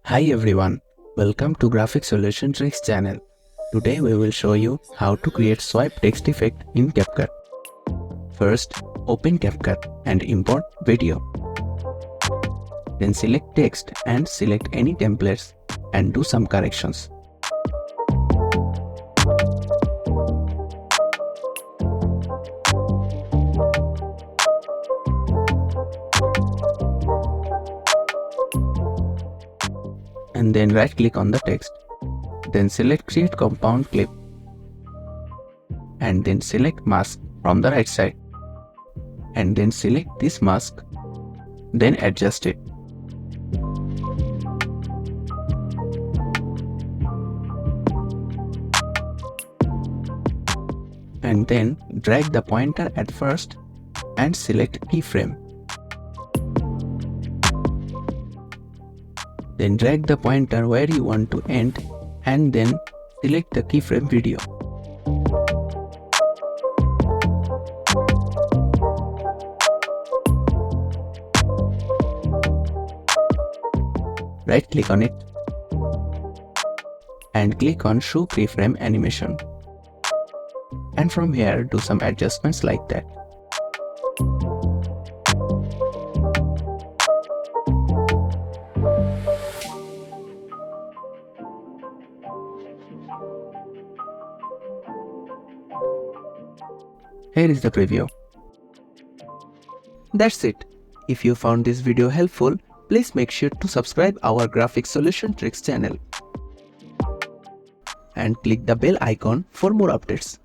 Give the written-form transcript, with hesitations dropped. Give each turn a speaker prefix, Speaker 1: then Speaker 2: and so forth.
Speaker 1: Hi everyone, welcome to Graphic Solution Tricks channel. Today we will show you how to create swipe text effect in Capcut. First, open Capcut and import video. Then select text and select any templates and do some corrections. And then right click on the text. Then select create compound clip. And then select mask from the right side. And then select this mask. Then adjust it. And then drag the pointer at first and select keyframe. Then drag the pointer where you want to end and then select the keyframe video. Right click on it and click on show keyframe animation. And from here do some adjustments like that. Here is the preview. That's it. If you found this video helpful, please make sure to subscribe our Graphic Solution Tricks channel and click the bell icon for more updates.